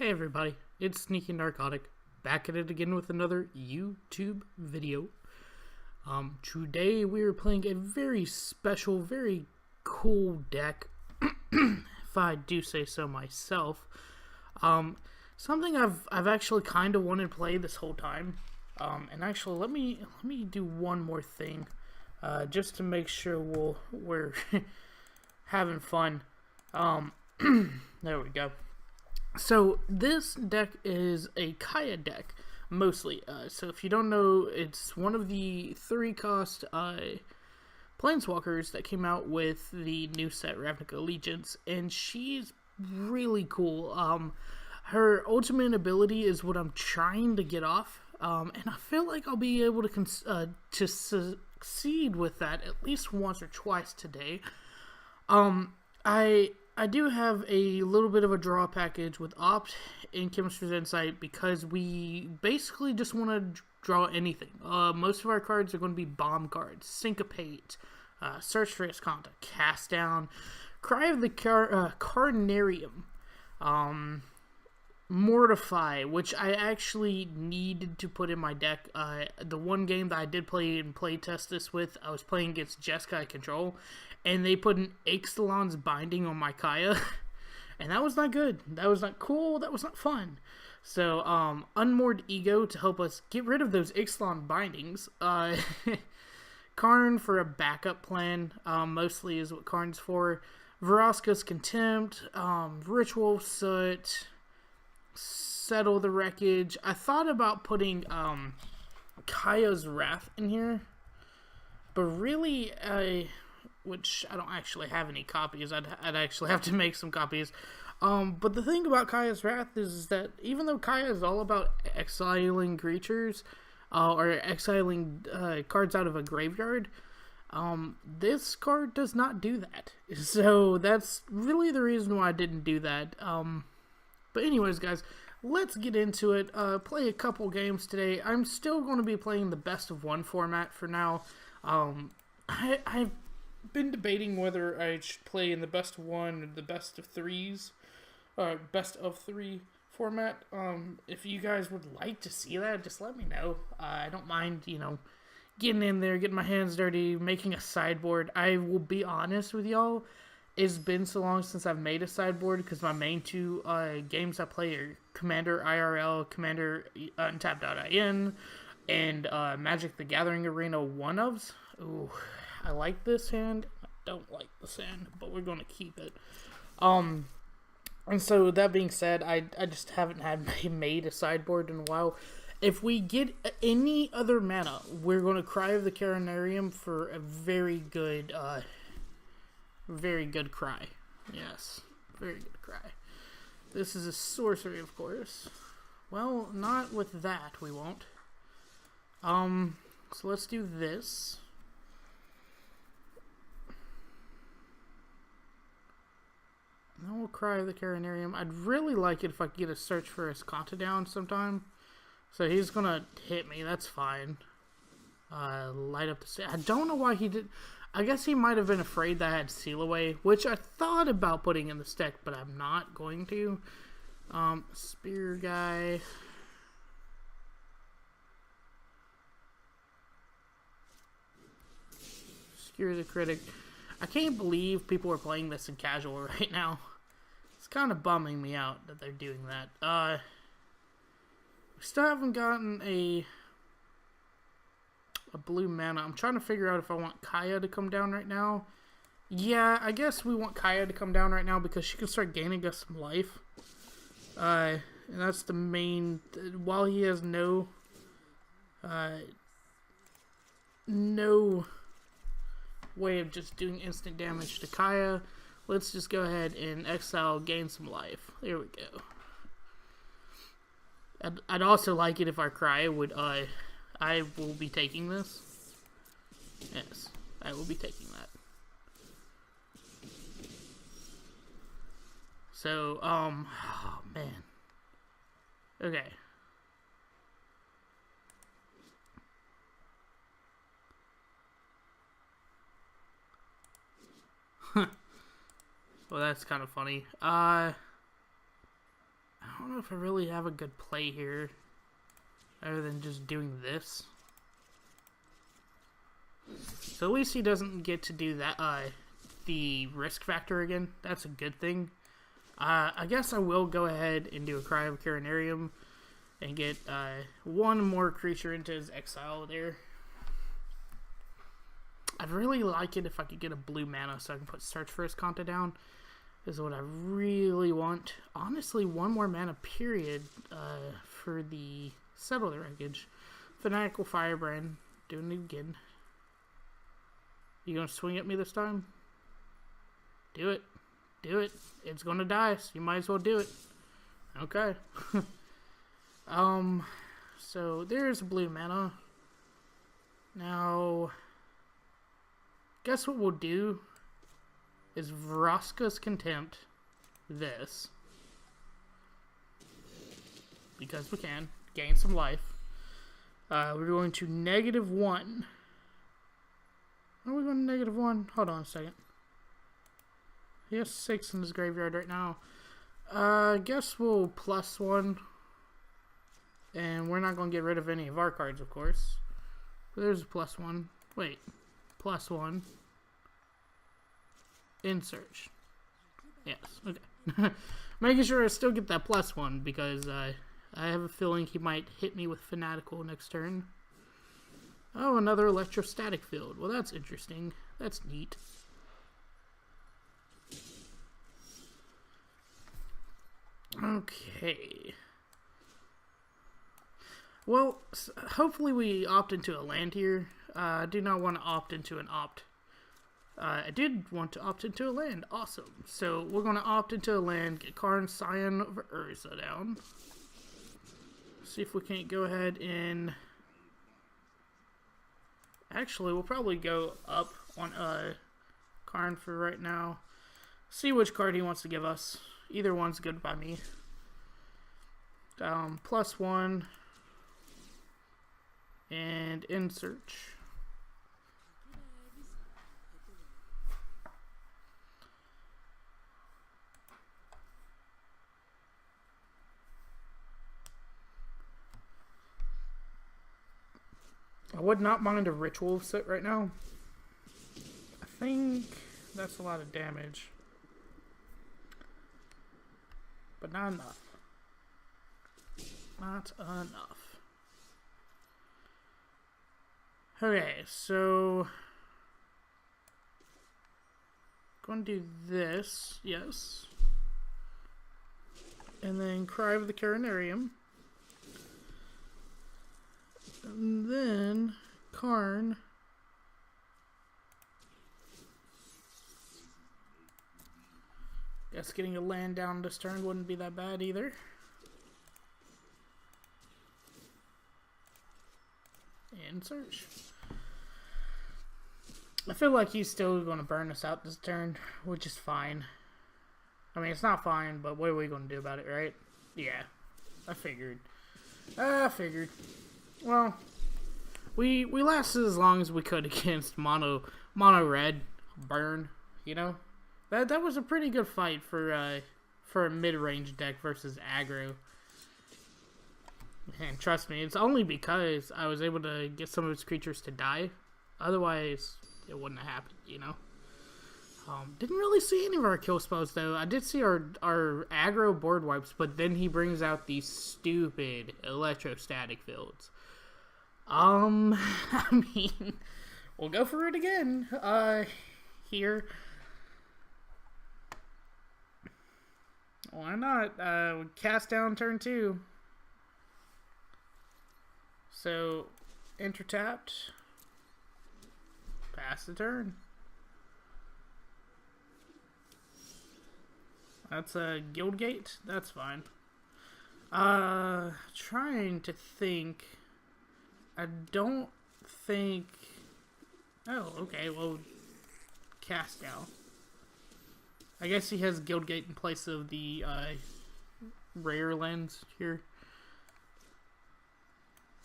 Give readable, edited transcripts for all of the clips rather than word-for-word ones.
everybody, it's Sneaky Narcotic, back at it again with another YouTube video. Today we are playing a very special, very cool deck, if I do say so myself. Something I've actually kind of wanted to play this whole time. And actually, let me do one more thing, just to make sure we're having fun. There we go. So this deck is a Kaya deck, mostly. So if you don't know, it's one of the 3-cost Planeswalkers that came out with the new set, Ravnica Allegiance, and she's really cool. Her ultimate ability is what I'm trying to get off, and I feel like I'll be able to succeed with that at least once or twice today. I do have a little bit of a draw package with Opt and Chemister's Insight because we basically just want to draw anything. Most of our cards are going to be bomb cards. Syncopate, Search for Azcanta, Cast Down, Cry of the Carnarium, Mortify, which I actually needed to put in my deck. The one game that I did play and play test this with, I was playing against Jeskai I control, and they put an Exilon's Binding on my Kaya, and that was not good. That was not cool. That was not fun. So, Unmoored Ego to help us get rid of those Exilon bindings. Karn for a backup plan, mostly is what Karn's for. Vraska's Contempt, Ritual Soot, Settle the Wreckage. I thought about putting Kaya's Wrath in here, but really, which I don't actually have any copies. I'd actually have to make some copies. But the thing about Kaya's Wrath is that even though Kaya is all about exiling creatures, or exiling cards out of a graveyard, this card does not do that. So that's really the reason why I didn't do that. But anyways, guys, let's get into it. Play a couple games today. I'm still going to be playing the best of one format for now. I've been debating whether I should play in the best of one or the best of threes, best of three format. If you guys would like to see that, just let me know. I don't mind, getting in there, getting my hands dirty, making a sideboard. I will be honest with y'all, it's been so long since I've made a sideboard because my main two games I play are Commander IRL, Commander Untap.in, and Magic the Gathering Arena 1-ofs. Ooh, I like this hand. I don't like this hand, but we're going to keep it. And so that being said, I just haven't made a sideboard in a while. If we get any other mana, we're going to Cry of the Carnarium for a very good cry. Yes, very good cry. This is a sorcery, of course. Well, not with that, we won't. So let's do this. Then we'll Cry of the Carnarium. I'd really like it if I could get a Search for Azcanta down sometime. So he's gonna hit me, that's fine. Light up the stage. I don't know why he did. I guess he might have been afraid that I had Seal Away, which I thought about putting in the deck, but I'm not going to. Spear guy. Skewer the Critic. I can't believe people are playing this in casual right now. It's kind of bumming me out that they're doing that. We still haven't gotten a blue mana. I'm trying to figure out if I want Kaya to come down right now. Yeah, I guess we want Kaya to come down right now because she can start gaining us some life. And that's the main... While he has no way of just doing instant damage to Kaya, let's just go ahead and Exile, gain some life. There we go. I'd also like it if our Cry would, I will be taking this. Yes, I will be taking that. So, oh man. Okay. Well, that's kind of funny. don't know if I really have a good play here, other than just doing this. So at least he doesn't get to do that, the risk factor again. That's a good thing. I guess I will go ahead and do a Cry of Carnarium and get one more creature into his Exile there. I'd really like it if I could get a blue mana so I can put Search for Azcanta down. This is what I really want. Honestly, one more mana period for the Settle the Wreckage. Fanatical Firebrand, doing it again. You gonna swing at me this time? Do it. Do it. It's gonna die, so you might as well do it. Okay. So there's blue mana. Now, guess what we'll do is Vraska's Contempt this. Because we can. Gain some life. We're going to -1. Are we going to -1? Hold on a second. He has 6 in his graveyard right now. Guess we'll +1. And we're not going to get rid of any of our cards, of course. So there's a +1. Wait. +1. In search. Yes. Okay. Making sure I still get that +1 because I have a feeling he might hit me with Fanatical next turn. Oh, another electrostatic field. Well, that's interesting. That's neat. Okay. Well, hopefully we opt into a land here. I do not want to opt into an opt. I did want to opt into a land. Awesome. So we're going to opt into a land, get Karn, Scion of Urza down. See if we can't go ahead and... Actually, we'll probably go up on Karn for right now. See which card he wants to give us. Either one's good by me. +1. And in search. I would not mind a Ritual set right now. I think that's a lot of damage. But not enough. Not enough. Okay, so... going to do this, yes. And then Cry of the Carnarium. And then Karn. Guess getting a land down this turn wouldn't be that bad either. And search. I feel like he's still going to burn us out this turn, which is fine. I mean, it's not fine, but what are we going to do about it, right? Yeah, I figured. Well, we lasted as long as we could against mono red burn. You know, that was a pretty good fight for a mid-range deck versus aggro. And trust me, it's only because I was able to get some of his creatures to die. Otherwise, it wouldn't have happened. You know. Didn't really see any of our kill spells though. I did see our aggro board wipes, but then he brings out these stupid electrostatic fields. I mean, we'll go for it again. Here. Why not? Cast down turn 2. So, enter tapped. Pass the turn. That's a Guildgate? That's fine. Trying to think. I don't think... Oh, okay, well, cast now. I guess he has Guildgate in place of the rare lands here.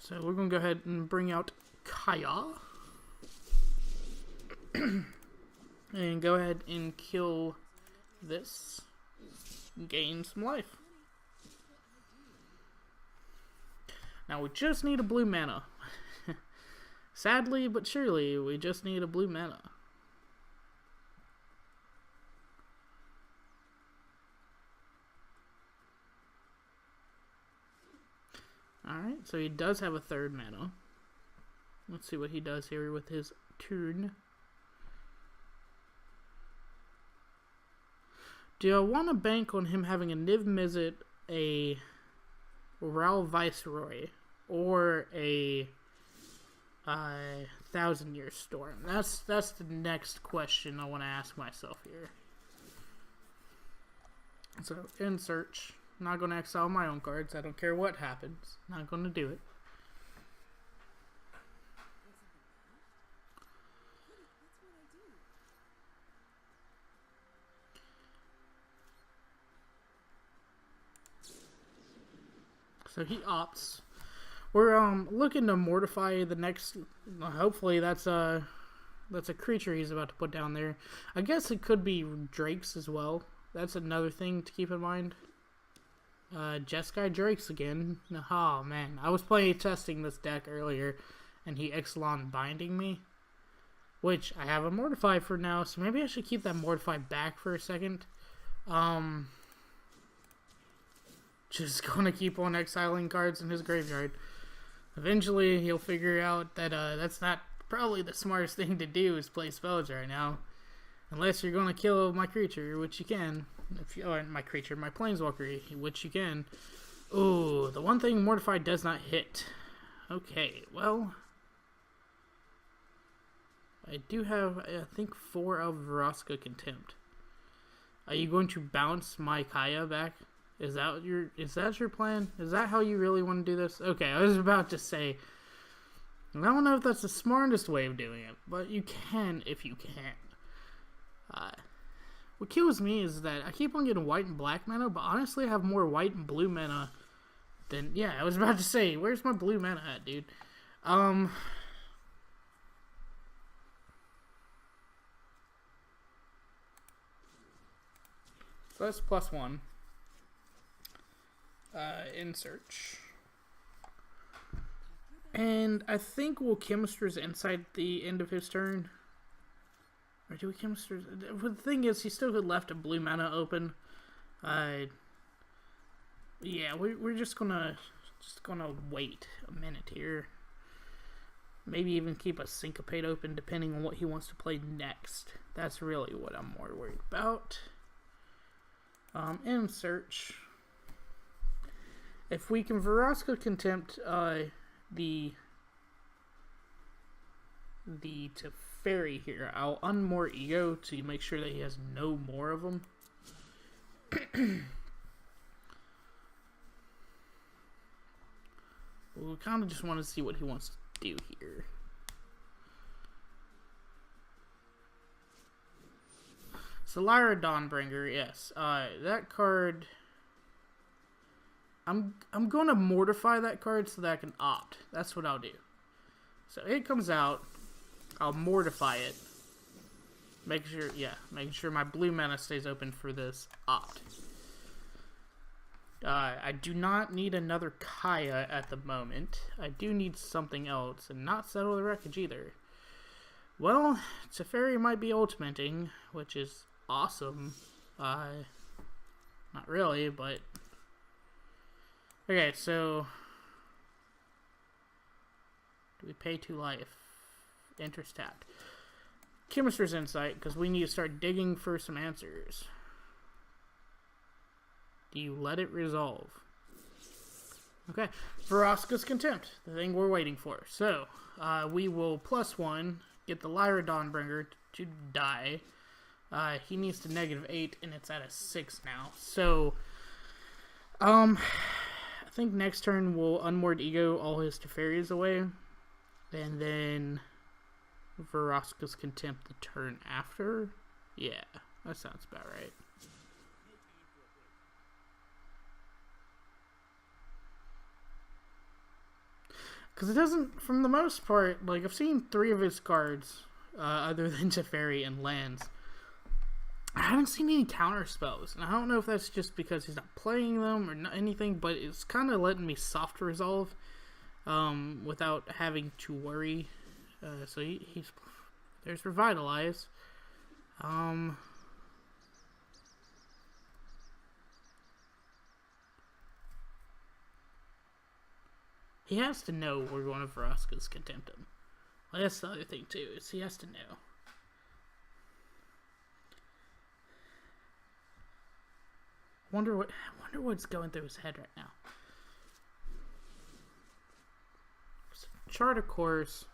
So we're going to go ahead and bring out Kaya. And go ahead and kill this. Gain some life. Now we just need a blue mana. Sadly, but surely, we just need a blue mana. Alright, so he does have a third mana. Let's see what he does here with his turn. Do I want to bank on him having a Niv Mizzet, a Ral Viceroy, or a Thousand Year Storm? That's the next question I want to ask myself here. So, in search. I'm not going to exile my own cards. I don't care what happens. Not going to do it. So he opts. We're looking to mortify the next. Hopefully that's a creature he's about to put down there. I guess it could be Drakes as well. That's another thing to keep in mind. Jeskai Drakes again. Oh man, I was testing this deck earlier, and he Ixalan binding me, which I have a Mortify for now, so maybe I should keep that Mortify back for a second. Just gonna keep on exiling cards in his graveyard. Eventually, he'll figure out that that's not probably the smartest thing to do is play spells right now, unless you're gonna kill my creature, which you can. My planeswalker, which you can. Ooh, the one thing Mortify does not hit. Okay, well, I do have, I think, 4 of Vraska Contempt. Are you going to bounce my Kaya back? Is that your plan? Is that how you really want to do this? Okay, I was about to say, I don't know if that's the smartest way of doing it, but you can if you can. What kills me is that I keep on getting white and black mana, but honestly I have more white and blue mana than... Yeah, I was about to say, where's my blue mana at, dude? So that's +1. In search. And I think we'll Chemister's Insight at the end of his turn. Or do we Chemister? The thing is, he still had left a blue mana open. Yeah, we're just gonna wait a minute here. Maybe even keep a Syncopate open, depending on what he wants to play next. That's really what I'm more worried about. In search. If we can Vraska Contempt the Teferi here, I'll Unmoored Ego to make sure that he has no more of them. We kind of just want to see what he wants to do here. So Lyra Dawnbringer, yes. That card... I'm going to mortify that card so that I can opt. That's what I'll do. So it comes out. I'll mortify it. Making sure my blue mana stays open for this opt. I do not need another Kaya at the moment. I do need something else, and not Settle the Wreckage either. Well, Teferi might be ultimating, which is awesome. Not really, but... Okay, so... Do we pay 2 life? Enter tapped. Chemister's Insight, because we need to start digging for some answers. Do you let it resolve? Okay, Vraska's Contempt, the thing we're waiting for. So, we will +1, get the Lyra Dawnbringer to die. He needs to -8, and it's at a 6 now. So, I think next turn we'll Unmoored Ego all his Teferis away. And then Vraska's Contempt the turn after. Yeah, that sounds about right. Because it doesn't, from the most part, like, I've seen 3 of his cards, other than Teferi and lands. I haven't seen any counter spells, and I don't know if that's just because he's not playing them or not anything, but it's kind of letting me soft resolve. without having to worry. So he's there's Revitalize. He has to know we're going to Vraska's Contempt him. Well, that's the other thing too, is he has to know. Wonder what's going through his head right now. Chart, of course.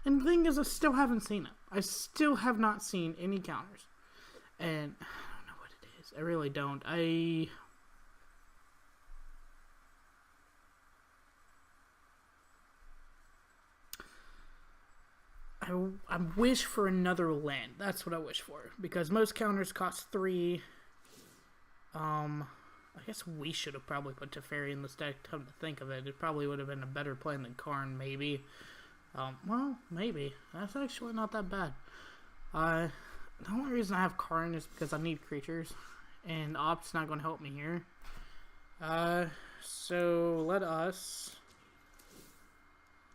And the thing is, I still haven't seen it. I still have not seen any counters. And I don't know what it is. I really don't. I wish for another land. That's what I wish for. Because most counters cost 3. I guess we should have probably put Teferi in this deck, come to think of it. It probably would have been a better plan than Karn, maybe. Well, maybe. That's actually not that bad. The only reason I have Karn is because I need creatures. And Opt's not going to help me here. So let us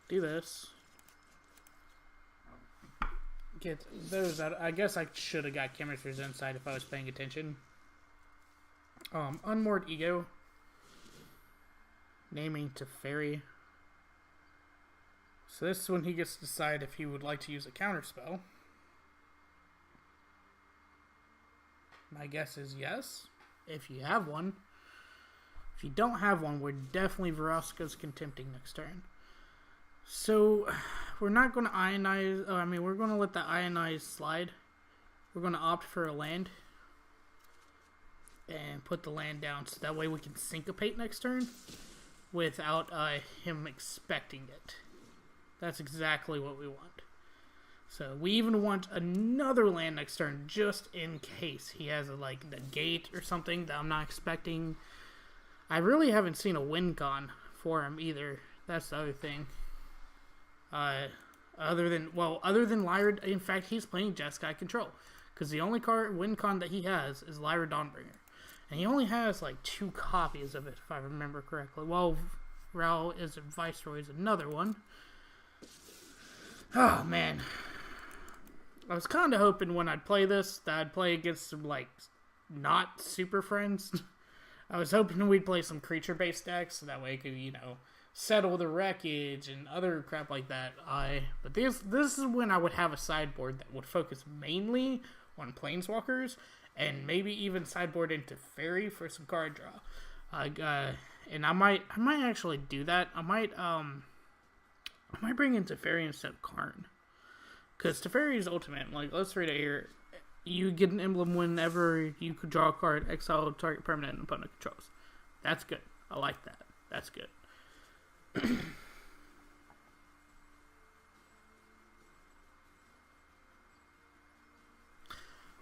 do this. Get those out. I guess I should have got Chemister's Insight if I was paying attention. Unmoored Ego. Naming Teferi. So this is when he gets to decide if he would like to use a counterspell. My guess is yes, if you have one. If you don't have one, we're definitely Vraska's Contempting next turn. So, we're not going to ionize, we're going to let the ionize slide. We're going to opt for a land. And put the land down so that way we can syncopate next turn without him expecting it. That's exactly what we want. So we even want another land next turn just in case he has a negate or something that I'm not expecting. I really haven't seen a win con for him either. That's the other thing. Other than Lyra, in fact, he's playing Jeskai Control. Because the only win con that he has is Lyra Dawnbringer. And he only has 2 copies of it, if I remember correctly. Well, Ral is Viceroy's another one. Oh, man. I was kind of hoping when I'd play this, that I'd play against some, not super friends. I was hoping we'd play some creature-based decks, so that way I could, settle the Wreckage and other crap like that. But this is when I would have a sideboard that would focus mainly on Planeswalkers, and maybe even sideboard into Teferi for some card draw. And I might actually do that. I might bring in Teferi instead of Karn. Because Teferi's ultimate, let's read it here. You get an emblem whenever you could draw a card, exile target permanent and opponent controls. That's good. I like that. That's good.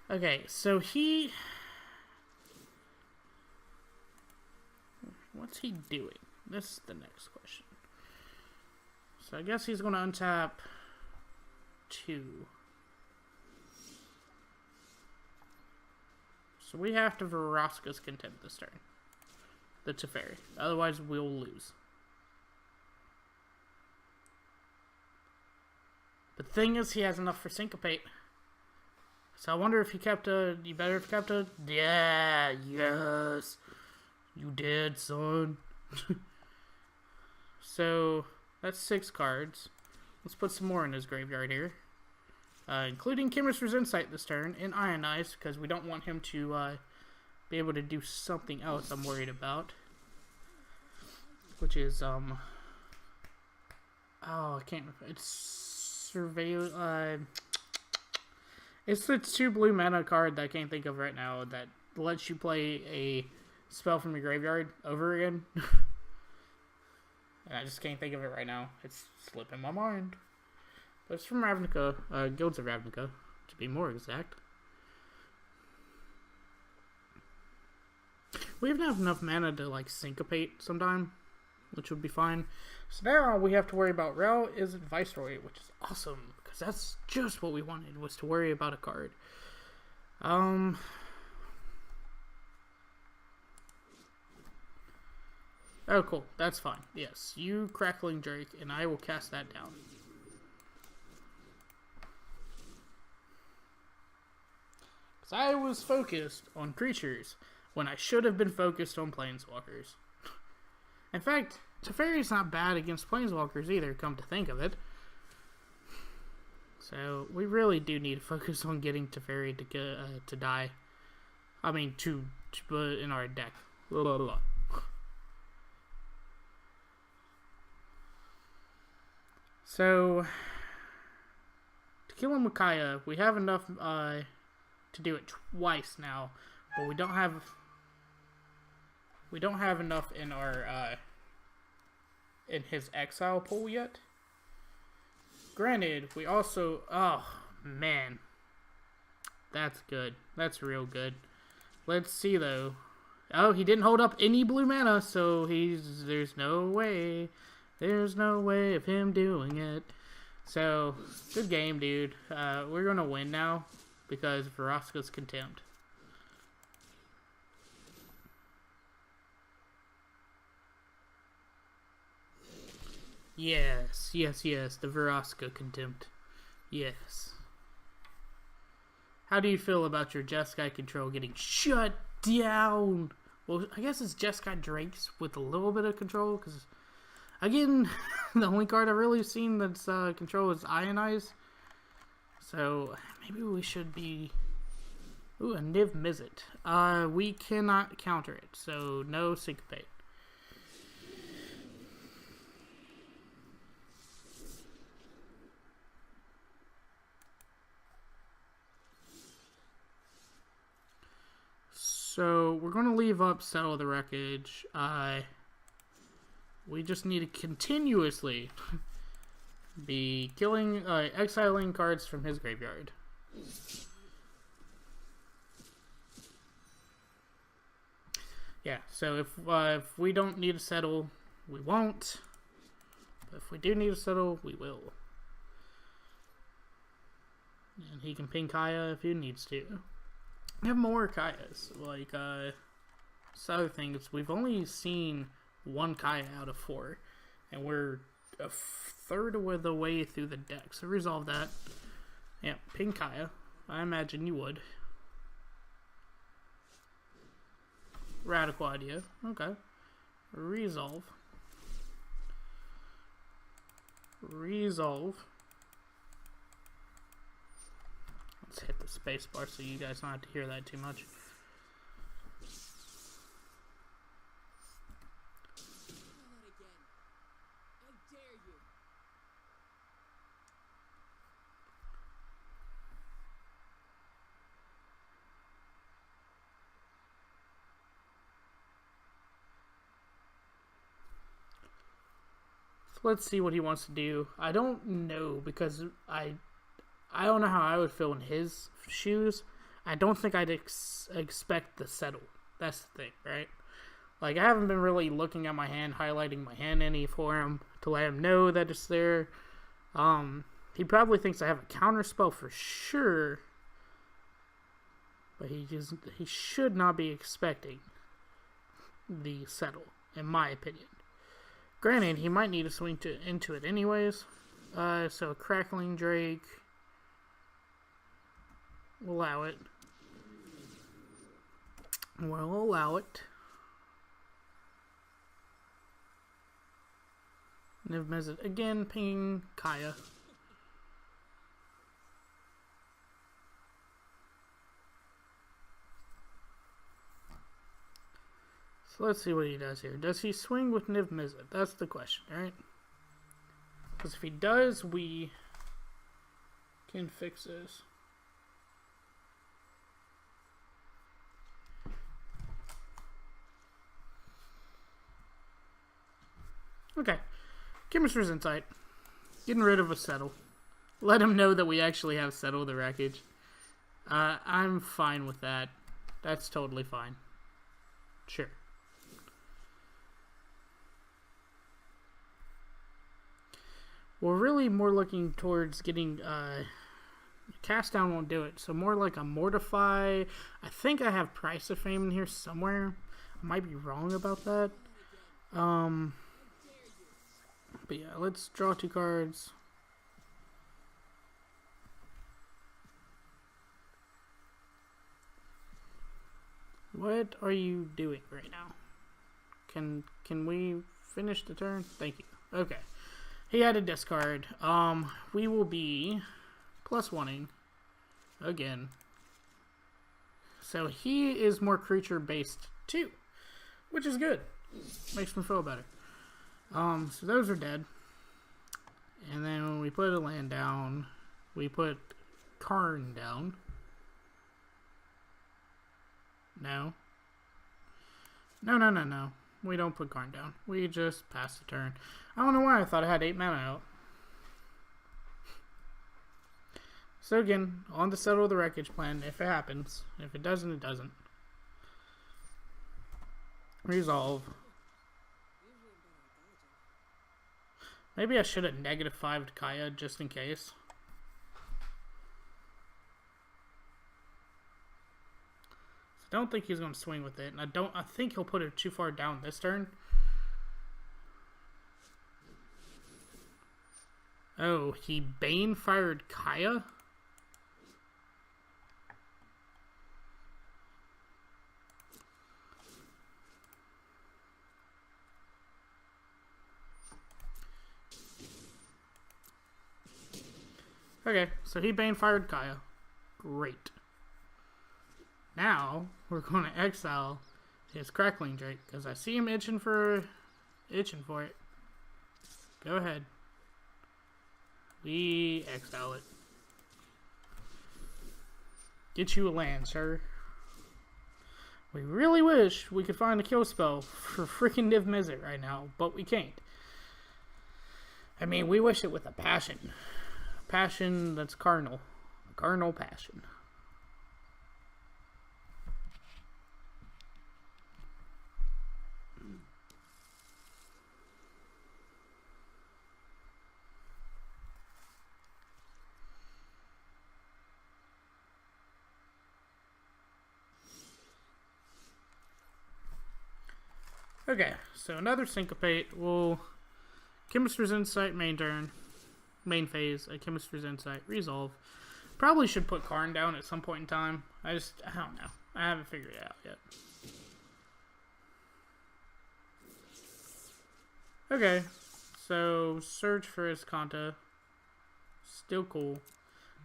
Okay, so what's he doing? This is the next question. So I guess he's going to untap 2. So we have to Vraska's Contempt this turn. The Teferi. Otherwise we'll lose. But the thing is, he has enough for Syncopate. So I wonder if he kept a... You better have kept a... Yeah, yes. You did, son. So, that's 6 cards. Let's put some more in his graveyard here. Including Chemister's Insight this turn, and Ionize, because we don't want him to be able to do something else I'm worried about. Which is, oh, I can't remember. It's Surveil... It's the 2 blue mana card that I can't think of right now that lets you play a spell from your graveyard over again. And I just can't think of it right now. It's slipping my mind. But it's from Ravnica, Guilds of Ravnica, to be more exact. We even have enough mana to, syncopate sometime, which would be fine. So now all we have to worry about Rel is Viceroy, which is awesome. Because that's just what we wanted, was to worry about a card. Oh, cool. That's fine. Yes, you Crackling Drake, and I will cast that down. Because I was focused on creatures when I should have been focused on planeswalkers. In fact, Teferi's not bad against planeswalkers either, come to think of it. So, we really do need to focus on getting Teferi to die. I mean, to put in our deck. Blah, blah, blah. So, to kill him with Kaya, we have enough to do it twice now, but we don't have enough in our in his exile pool yet. Granted, we also, oh man, that's good. That's real good. Let's see though. Oh, he didn't hold up any blue mana, so there's no way of him doing it. So, good game, dude. We're gonna win now because Vraska's Contempt. Yes, the Vraska Contempt. Yes. How do you feel about your Jeskai control getting shut down? Well, I guess it's Jeskai Drakes with a little bit of control, because, again, the only card I've really seen that's control is Ionize. So, maybe we should be... Ooh, a Niv Mizzet. We cannot counter it, so no Syncopate. So, we're going to leave up Settle the Wreckage. We just need to continuously be killing, exiling cards from his graveyard. Yeah, so if we don't need to settle, we won't. But if we do need to settle, we will. And he can ping Kaya if he needs to. We have more Kayas. Like, this other thing is we've only seen one Kaya out of 4. And we're a third of the way through the deck. So resolve that. Yeah, ping Kaya. I imagine you would. Radical idea. Okay. Resolve. Let's hit the space bar so you guys don't have to hear that too much. So let's see what he wants to do. I don't know, because I don't know how I would feel in his shoes. I don't think I'd expect the settle. That's the thing, right? Like, I haven't been really looking at my hand, highlighting my hand any for him to let him know that it's there. He probably thinks I have a counter spell for sure, but he should not be expecting the settle, in my opinion. Granted, he might need to swing into it anyways. So Crackling Drake. We'll allow it. We'll allow it. Niv Mizzet again, pinging Kaya. So let's see what he does here. Does he swing with Niv Mizzet? That's the question, right? Because if he does, we can fix this. Okay. Chemister's Insight. Getting rid of a settle. Let him know that we actually have Settle the Wreckage. I'm fine with that. That's totally fine. Sure. We're really more looking towards getting... Cast Down won't do it, so more like a Mortify. I think I have Price of Fame in here somewhere. I might be wrong about that. Um, but yeah, let's draw 2 cards. What are you doing right now? Can we finish the turn? Thank you. Okay. He had a discard. We will be +1ing again. So he is more creature based too, which is good. Makes me feel better. So those are dead. And then when we put a land down, we put Karn down. No. No. We don't put Karn down. We just pass the turn. I don't know why I thought I had 8 mana out. So again, on to settle the Wreckage plan if it happens. If it doesn't, it doesn't. Resolve. Maybe I should have -5'd Kaya just in case. I don't think he's going to swing with it, and I think he'll put it too far down this turn. Oh, he Bane fired Kaya? Okay, so he Bane fired Kaya. Great. Now, we're going to exile his Crackling Drake, because I see him itching for it. Go ahead. We exile it. Get you a land, sir. We really wish we could find a kill spell for freaking Niv Mizzet right now, but we can't. I mean, we wish it with a passion. A passion that's carnal. A carnal passion. Okay, so another Syncopate. We'll Chemister's Insight main turn, main phase. A Chemister's Insight resolve. Probably should put Karn down at some point in time. I don't know. I haven't figured it out yet. Okay, so search for Azcanta. Still cool.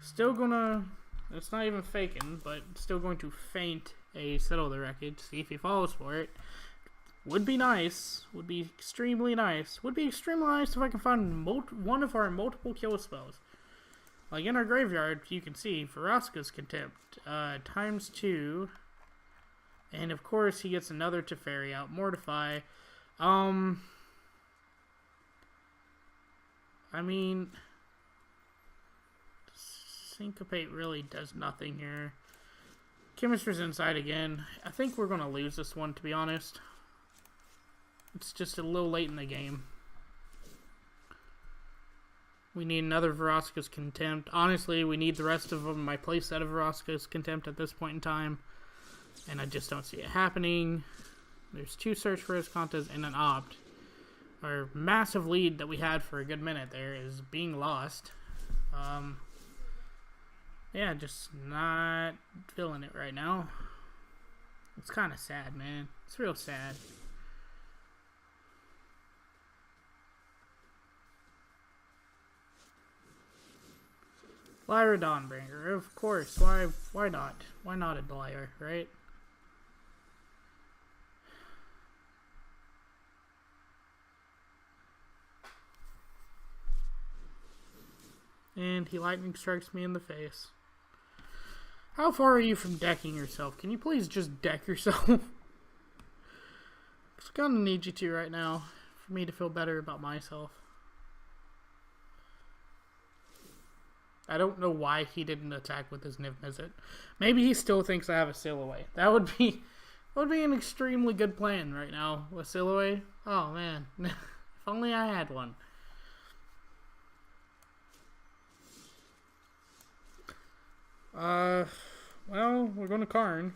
Still gonna. It's not even faking, but still going to feint a Settle the Wreckage. See if he falls for it. Would be nice. Would be extremely nice. Would be extremely nice if I can find one of our multiple kill spells. Like in our graveyard, you can see Vraska's Contempt ×2. And of course, he gets another Teferi out. Mortify. I mean, Syncopate really does nothing here. Chemister's Insight again. I think we're going to lose this one, to be honest. It's just a little late in the game. We need another Vraska's Contempt. Honestly, we need the rest of them. My playset of Vraska's Contempt at this point in time. And I just don't see it happening. There's 2 Search for Azcantas and an Opt. Our massive lead that we had for a good minute there is being lost. Yeah, just not feeling it right now. It's kind of sad, man. It's real sad. Lyra Dawnbringer, of course. Why not? Why not a Lyra, right? And he lightning strikes me in the face. How far are you from decking yourself? Can you please just deck yourself? Just gonna need you to right now for me to feel better about myself. I don't know why he didn't attack with his Niv Mizzet. Maybe he still thinks I have a Sail Away. That would be an extremely good plan right now with Sail Away. Oh man, if only I had one. Well, we're going to Karn.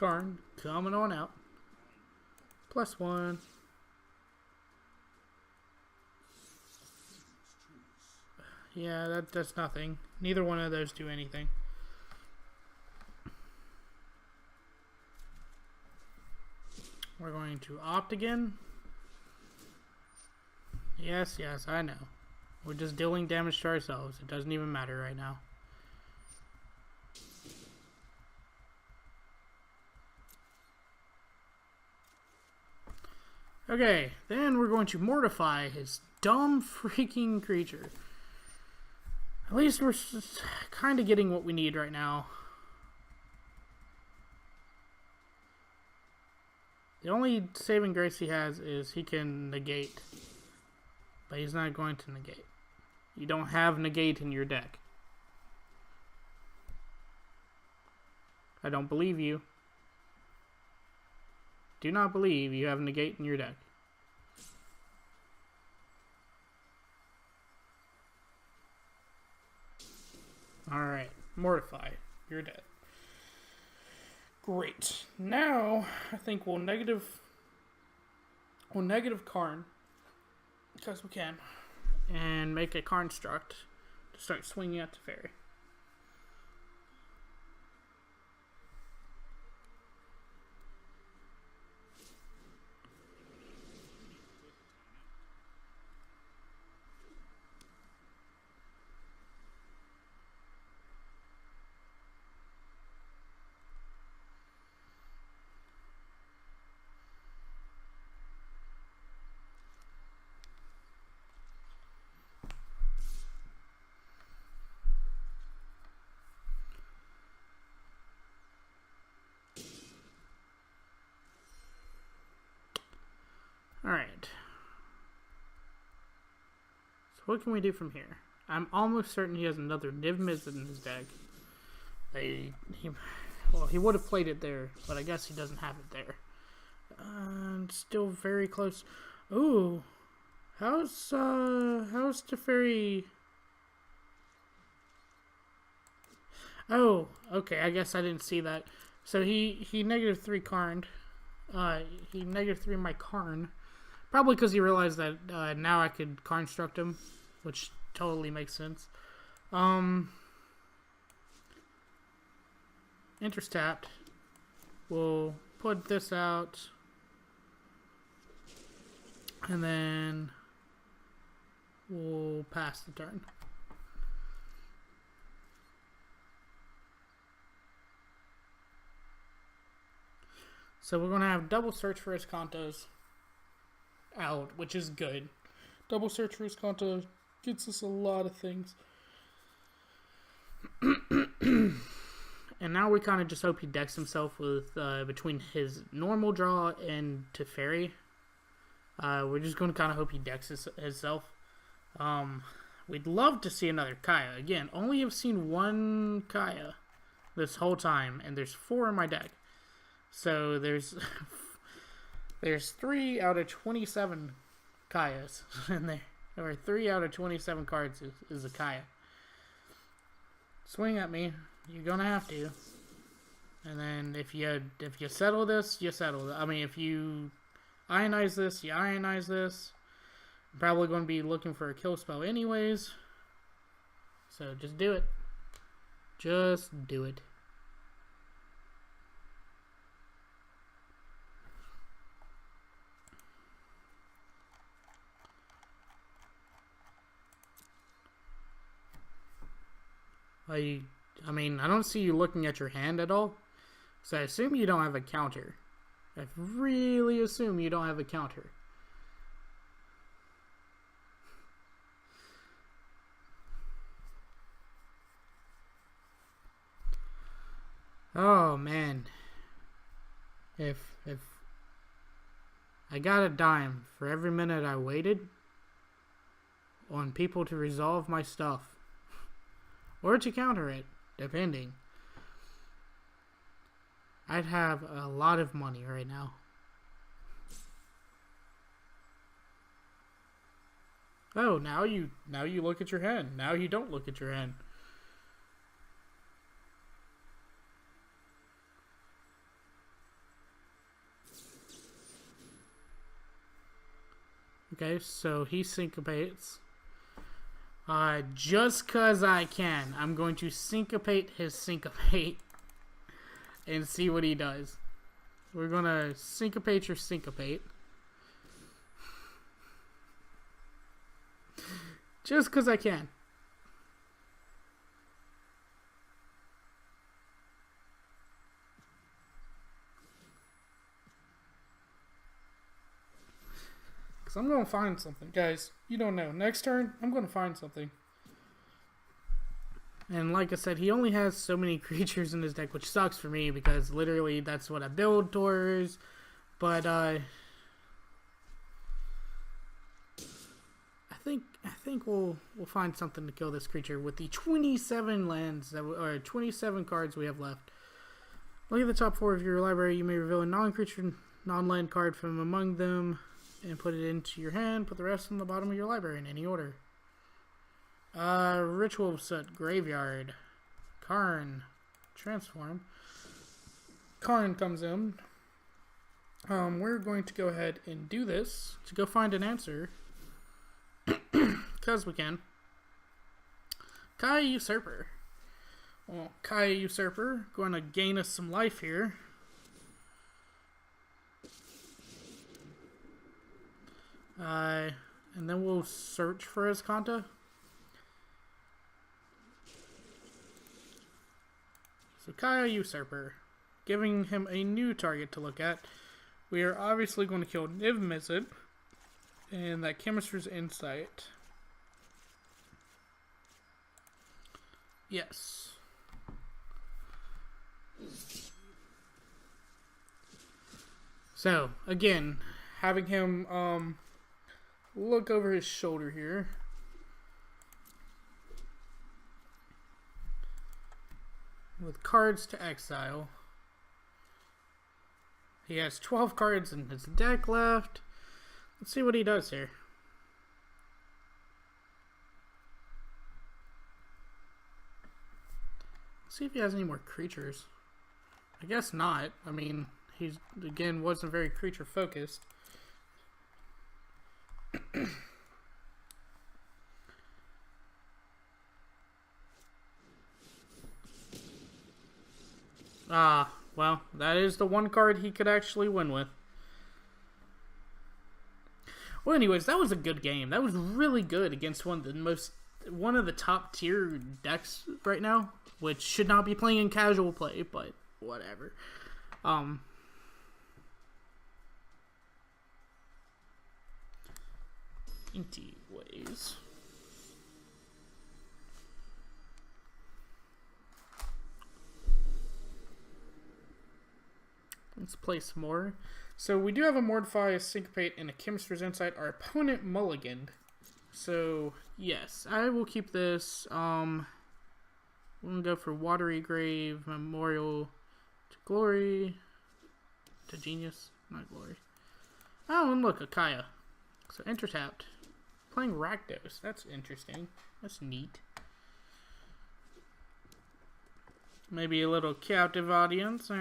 Karn, coming on out. +1. Yeah, that does nothing. Neither one of those do anything. We're going to opt again. Yes, I know. We're just dealing damage to ourselves. It doesn't even matter right now. Okay, then we're going to mortify his dumb freaking creature. At least we're kind of getting what we need right now. The only saving grace he has is he can negate. But he's not going to negate. You don't have negate in your deck. I don't believe you. Do not believe you have negate in your deck. Alright, Mortify. You're dead. Great. Now, I think we'll negative Karn, because we can, and make a construct to start swinging at the fairy. Alright. So what can we do from here? I'm almost certain he has another Niv-Miz in his deck. He would have played it there, but I guess he doesn't have it there. Still very close. Ooh. How's Teferi? Oh, okay, I guess I didn't see that. So he -3 Karn. He -3 my Karn. Probably because he realized that now I could construct him, which totally makes sense. Interest tapped. We'll put this out. And then we'll pass the turn. So we're going to have double search for Azcantas out, which is good. Double search for Azcanta gets us a lot of things. And now we kind of just hope he decks himself with between his normal draw and Teferi. We're just going to kind of hope he decks himself. We'd love to see another Kaya. Again, only have seen one Kaya this whole time, and there's 4 in my deck. So there's 3 out of 27 Kayas in there. Or 3 out of 27 cards is a Kaya. Swing at me. You're gonna have to. And then if you settle this, you settle it. I mean, if you ionize this, you ionize this. I'm probably going to be looking for a kill spell anyways. So just do it. Just do it. I mean, I don't see you looking at your hand at all, so I assume you don't have a counter. I really assume you don't have a counter. Oh man, if I got a dime for every minute I waited on people to resolve my stuff. Or to counter it, depending. I'd have a lot of money right now. Oh, now you look at your hand. Now you don't look at your hand. Okay, so he syncopates. Just cause I can, I'm going to syncopate his syncopate and see what he does. We're gonna syncopate your syncopate. Just cause I can. Cause I'm gonna find something. Guys, you don't know. Next turn, I'm gonna find something. And like I said, he only has so many creatures in his deck, which sucks for me because literally that's what I build towards. But I think we'll find something to kill this creature with the 27 lands or 27 cards we have left. Look at the top 4 of your library. You may reveal a non-creature, non-land card from among them and put it into your hand. Put the rest on the bottom of your library in any order. Ritual Soot, Graveyard, Karn, Transform. Karn comes in. We're going to go ahead and do this to go find an answer. Because we can. Kaya Usurper. Well, Kaya Usurper, going to gain us some life here. And then we'll search for Azcanta. So Kaya Usurper, giving him a new target to look at. We are obviously going to kill Niv Mizzet and that Chemister's Insight. Yes. So, again, having him look over his shoulder here. With cards to exile. He has 12 cards in his deck left. Let's see what he does here. Let's see if he has any more creatures. I guess not. I mean, he's, again, wasn't very creature focused. Well, that is the one card he could actually win with. Well, anyways, that was a good game. That was really good against one of the top tier decks right now, which should not be playing in casual play, but whatever. Empty ways. Let's play some more. So we do have a Mortify, a Syncopate, and a Chemister's Insight. Our opponent mulliganed. So, yes, I will keep this. We're going to go for Watery Grave, Memorial to Glory, to Genius, not Glory. Oh, and look, a Kaya. So, enter tapped. Playing Rakdos. That's interesting. That's neat. Maybe a little captive audience.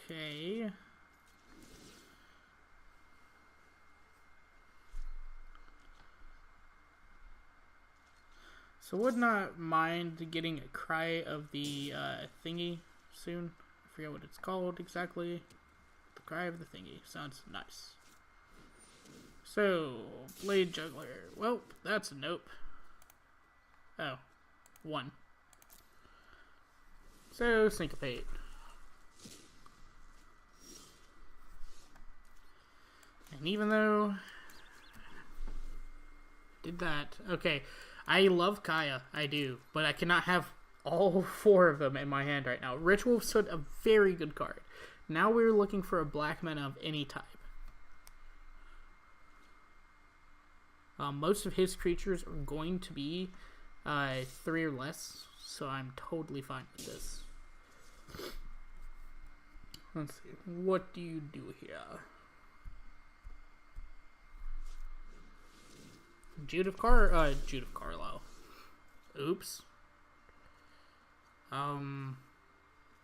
Okay. So would not mind getting a Cry of the thingy soon. I forget what it's called exactly. The Cry of the thingy. Sounds nice. So, Blade Juggler. Well, that's a nope. Oh, 1. So, Syncopate. And even though did that, okay, I love Kaya, I do, but I cannot have all 4 of them in my hand right now. Ritual Soot, a very good card. Now we're looking for a black mana of any type. Most of his creatures are going to be 3 or less, so I'm totally fine with this. Let's see, what do you do here? Jude of Carlisle. Oops.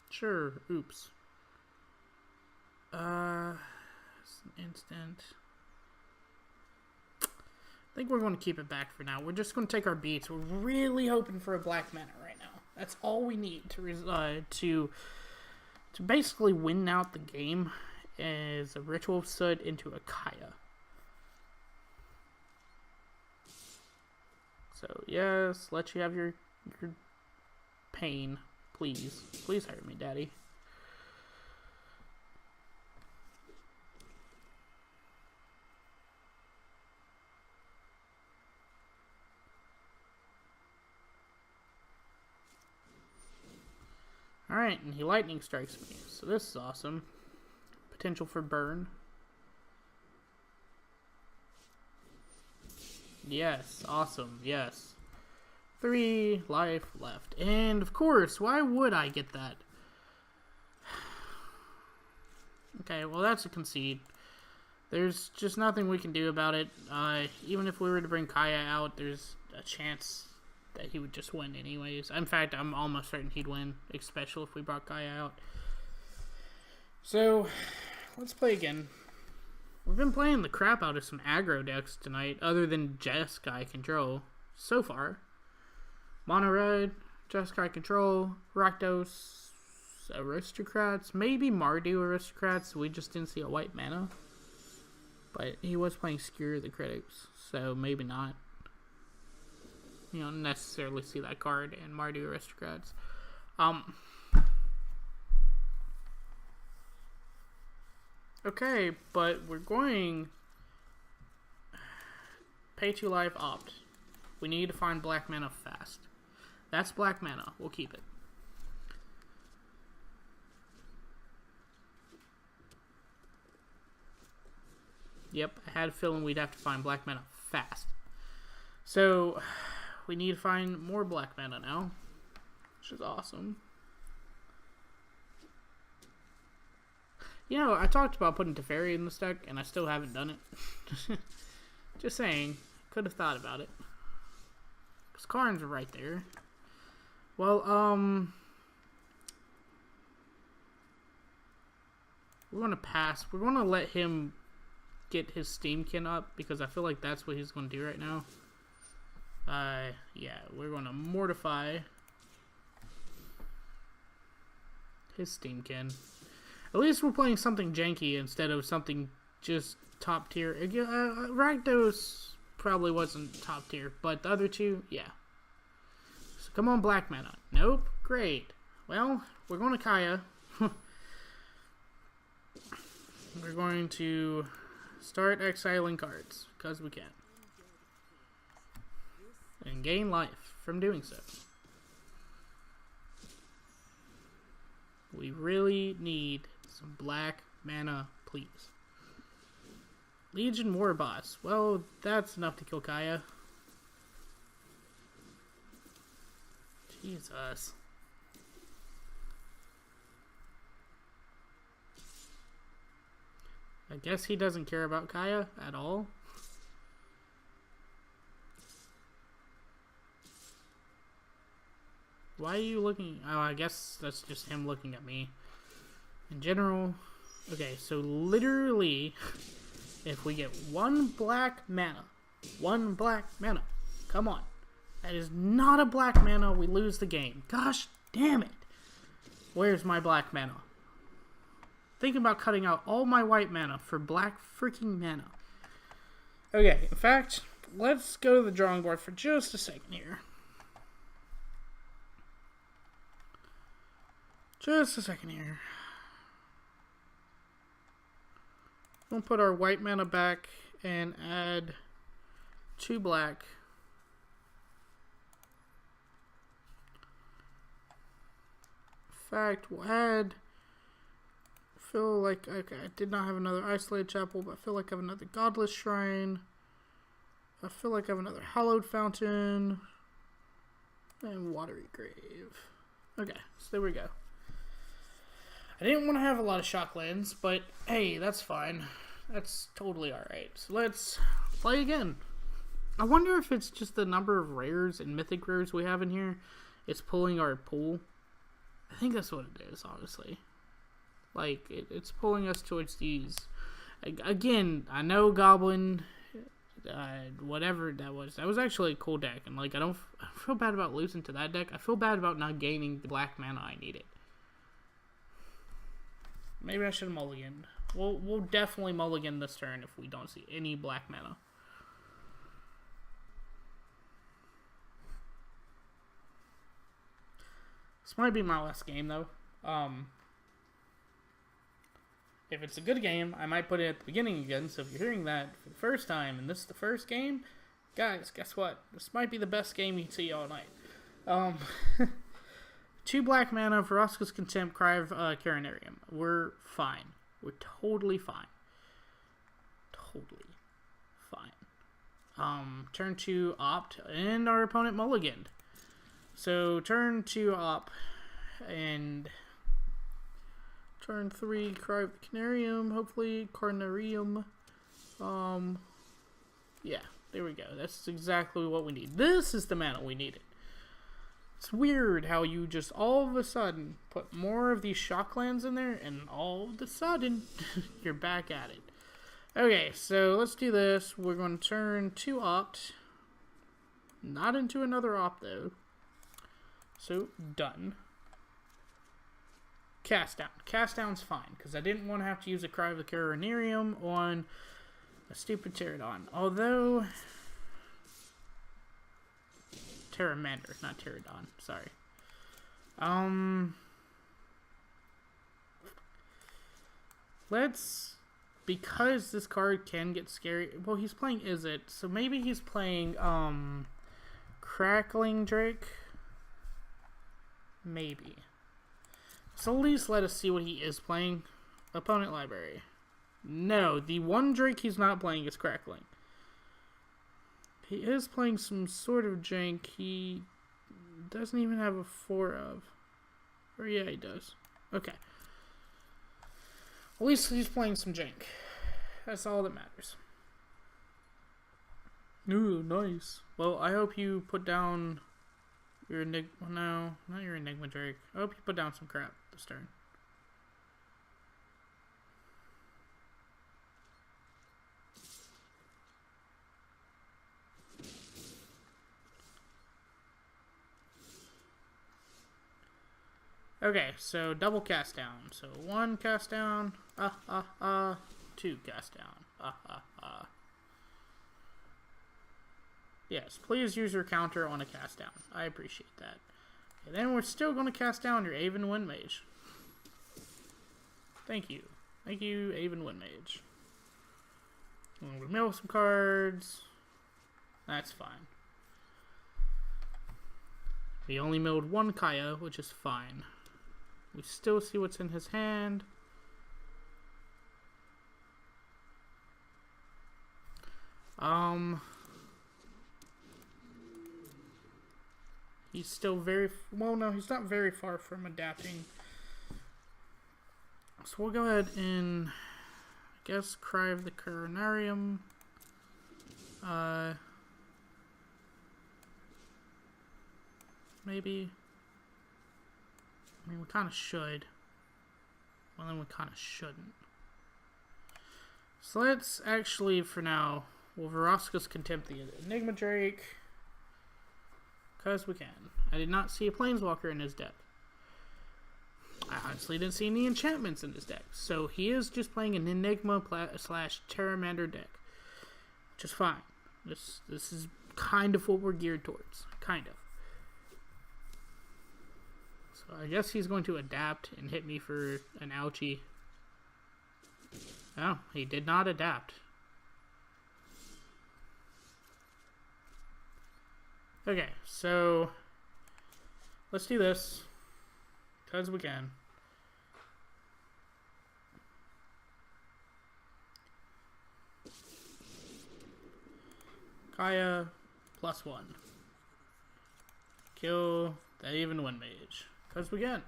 Sure, oops. It's an instant. I think we're going to keep it back for now. We're just going to take our beats. We're really hoping for a black mana right now. That's all we need to basically win out the game. Is a Ritual of Soot into a Kaya. So yes, let you have your pain, please. Please hurt me, Daddy. Alright, and he lightning strikes me. So this is awesome. Potential for burn. Yes, awesome, yes. 3 life left. And of course, why would I get that? Okay, well that's a concede. There's just nothing we can do about it. Even if we were to bring Kaya out, there's a chance that he would just win anyways. In fact, I'm almost certain he'd win, especially if we brought Kaya out. So, let's play again. We've been playing the crap out of some aggro decks tonight, other than Jeskai Control, so far. Mono Red, Jeskai Control, Rakdos, Aristocrats, maybe Mardu Aristocrats, we just didn't see a white mana. But he was playing Skewer the Critics, so maybe not. You don't necessarily see that card in Mardu Aristocrats. Okay, but we're going pay 2 life opt. We need to find black mana fast. That's black mana. We'll keep it. Yep, I had a feeling we'd have to find black mana fast. So, we need to find more black mana now, which is awesome. You know, I talked about putting Teferi in this deck, and I still haven't done it. Just saying. Could have thought about it. Because Karn's right there. Well, we're going to pass. We're going to let him get his Steamkin up, because I feel like that's what he's going to do right now. Yeah, we're going to Mortify his Steamkin. At least we're playing something janky instead of something just top tier. Rakdos probably wasn't top tier, but the other two, yeah. So come on, black mana. Nope. Great. Well, we're going to Kaya. We're going to start exiling cards, because we can. And gain life from doing so. We really need some black mana, please. Legion War Boss. Well, that's enough to kill Kaya. Jesus. I guess he doesn't care about Kaya at all. Why are you looking? Oh, I guess that's just him looking at me. In general. Okay, so literally, if we get one black mana. Come on. That is not a black mana. We lose the game. Gosh damn it. Where's my black mana? Thinking about cutting out all my white mana for black freaking mana. Okay, in fact, let's go to the drawing board for just a second here. Just a second here. We'll put our white mana back and add 2 black. In fact, we'll add... feel like, okay, I did not have another Isolated Chapel, but I feel like I have another Godless Shrine. I feel like I have another Hallowed Fountain. And Watery Grave. Okay, so there we go. I didn't want to have a lot of Shocklands, but hey, that's fine. That's totally alright. So let's play again. I wonder if it's just the number of rares and mythic rares we have in here. It's pulling our pool. I think that's what it is, honestly. Like, it's pulling us towards these. Again, I know Goblin, whatever that was actually a cool deck. And, like, I don't feel bad about losing to that deck. I feel bad about not gaining the black mana I needed. Maybe I should have mulliganed. We'll definitely mulligan this turn if we don't see any black mana. This might be my last game, though. If it's a good game, I might put it at the beginning again. So if you're hearing that for the first time, and this is the first game, guys, guess what? This might be the best game you see all night. 2 black mana, Vraska's Contempt, Cry of Carnarium. We're fine. We're totally fine. Totally fine. Turn 2, opt, and our opponent mulliganed. So, turn 2 op, and turn 3 Cry of Carnarium, hopefully Carnarium. Yeah, there we go. That's exactly what we need. This is the mana we needed. It's weird how you just all of a sudden put more of these shocklands in there, and all of a sudden, you're back at it. Okay, so let's do this. We're going to turn 2 opt. Not into another opt, though. So, done. Cast down. Cast down's fine, because I didn't want to have to use a Cry of the Carnarium on a stupid Pterodon. Although... Pteramander, not Pterodon. Sorry. Let's... Because this card can get scary... Well, he's playing Is It, so maybe he's playing, Crackling Drake? Maybe. So at least let us see what he is playing. Opponent library. No, the one Drake he's not playing is Crackling. He is playing some sort of jank. He doesn't even have a 4 of. Or yeah, he does. Okay. At least he's playing some jank. That's all that matters. Ooh, nice. Well, I hope you put down your Enigma. No, not your Enigma Drake. I hope you put down some crap this turn. Okay, so double cast down. So 1 cast down. 2 cast down. Yes, please use your counter on a cast down. I appreciate that. And then we're still going to cast down your Aven Windmage. Thank you. Thank you, Aven Windmage. We'll mill some cards. That's fine. We only milled 1 Kaya, which is fine. We still see what's in his hand. He's still very... Well, no, he's not very far from adapting. So we'll go ahead and... I guess Cry of the Carnarium. Maybe... I mean, we kind of should. Well, then we kind of shouldn't. So let's actually, for now, we'll Vraska's Contempt the Enigma Drake. Because we can. I did not see a Planeswalker in his deck. I honestly didn't see any enchantments in his deck. So he is just playing an Enigma / Pteramander deck. Which is fine. This is kind of what we're geared towards. Kind of. So I guess he's going to adapt and hit me for an ouchie. Oh, he did not adapt. Okay, so let's do this because we can. Kaya +1. Kill that Aven Windmage. Because we can.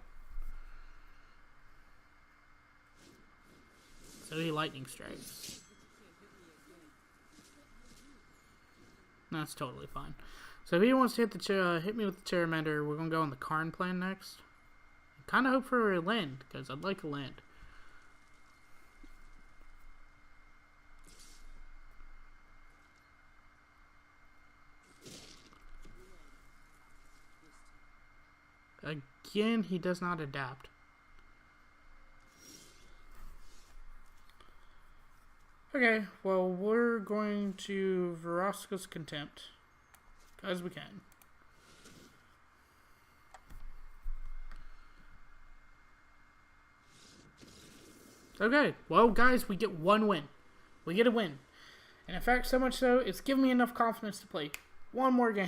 So he lightning strikes. That's totally fine. So if he wants to hit me with the Pteramander, we're going to go on the Karn plan next. Kind of hope for a land, because I'd like a land. Again, he does not adapt. Okay, well, we're going to Vraska's Contempt. As we can. Okay, well, guys, we get one win. We get a win. And in fact, so much so, it's given me enough confidence to play one more game.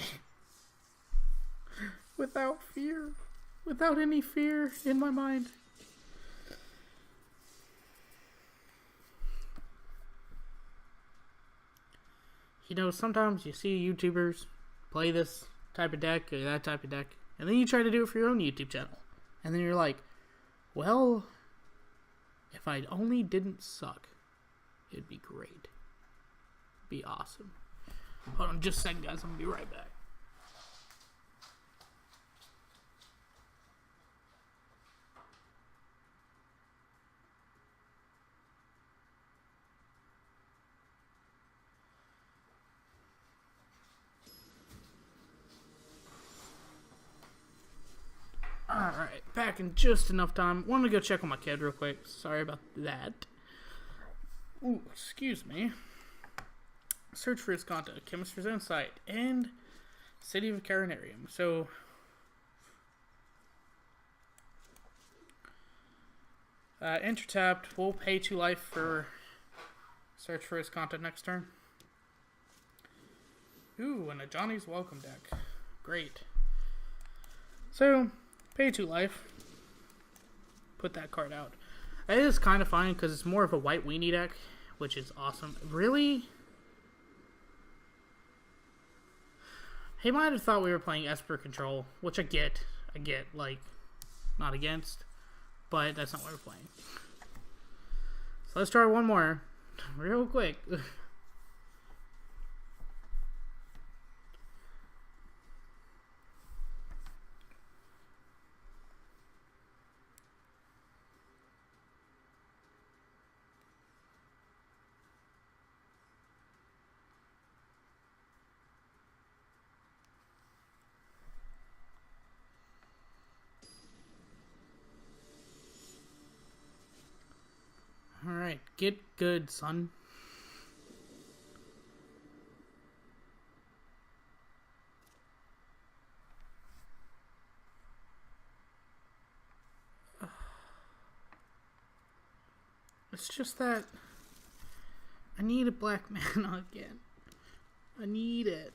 Without fear. Without any fear in my mind. You know, sometimes you see YouTubers play this type of deck or that type of deck, and then you try to do it for your own YouTube channel. And then you're like, well, if I only didn't suck, it'd be great. It'd be awesome. Hold on just a second, guys. I'm going to be right back. Alright, back in just enough time. Wanted to go check on my kid real quick. Sorry about that. Ooh, excuse me. Search for Azcanta, Chemister's Insight, and City of Carnarium. So, enter tapped. We'll pay 2 life for Search for Azcanta next turn. Ooh, and a Johnny's Welcome deck. Great. So, pay 2 life. Put that card out. It is kind of fine because it's more of a white weenie deck, which is awesome. Really? He might have thought we were playing Esper Control, which I get, like, not against, but that's not what we're playing. So let's try one more, real quick. Alright, get good, son. It's just that I need a black mana again. I need it.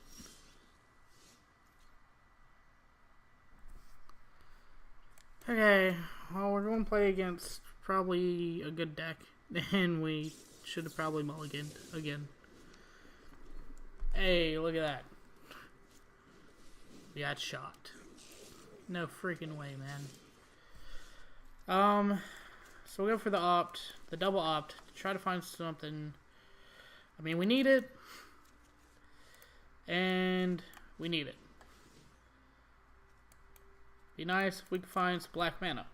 Okay, well, we're going to play against probably a good deck. And we should have probably mulliganed again. Hey, look at that. We got shot. No freaking way, man. So we'll go for the opt, the double opt, to try to find something. I mean, we need it. And we need it. Be nice if we could find some black mana.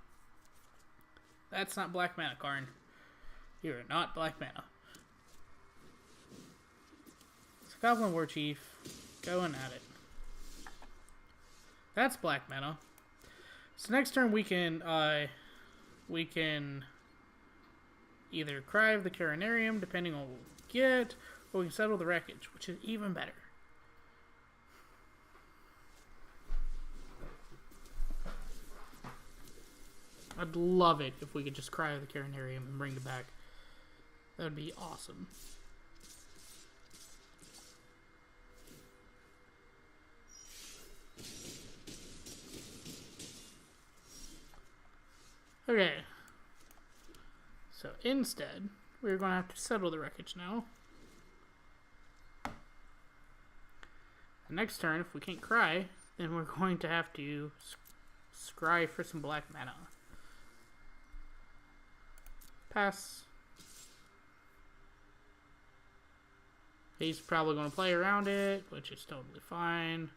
That's not black mana, Karn. You're not black mana. It's a Goblin War Chief. Going at it. That's black mana. So next turn we can either Cry the Carnarium, depending on what we get, or we can settle the Wreckage, which is even better. I'd love it if we could just Cry the Carnarium and bring it back. That would be awesome. Okay. So instead, we're going to have to settle the Wreckage now. The next turn, if we can't Cry, then we're going to have to scry for some black mana. Pass. He's probably going to play around it, which is totally fine.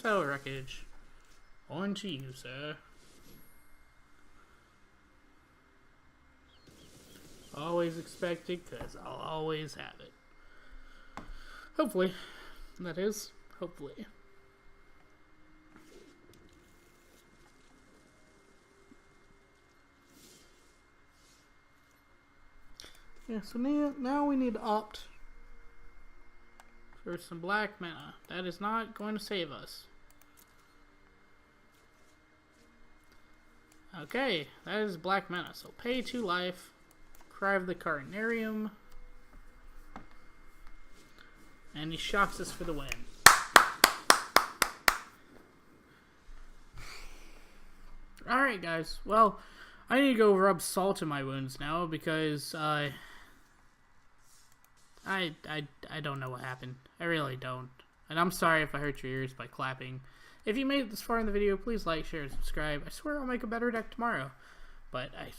So, Wreckage. On to you, sir. Always expect it, because I'll always have it. Hopefully. That is, hopefully. Yeah, so now we need to opt for some black mana. That is not going to save us. Okay, that is black mana. So pay 2 life, Cry of the Carnarium, and he shocks us for the win. Alright guys, well, I need to go rub salt in my wounds now because I don't know what happened. I really don't. And I'm sorry if I hurt your ears by clapping. If you made it this far in the video, please like, share, and subscribe. I swear I'll make a better deck tomorrow. But I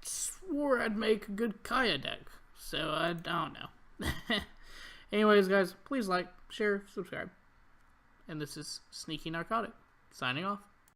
swore I'd make a good Kaya deck. So I don't know. Anyways, guys, please like, share, subscribe. And this is Sneaky Narcotic, signing off.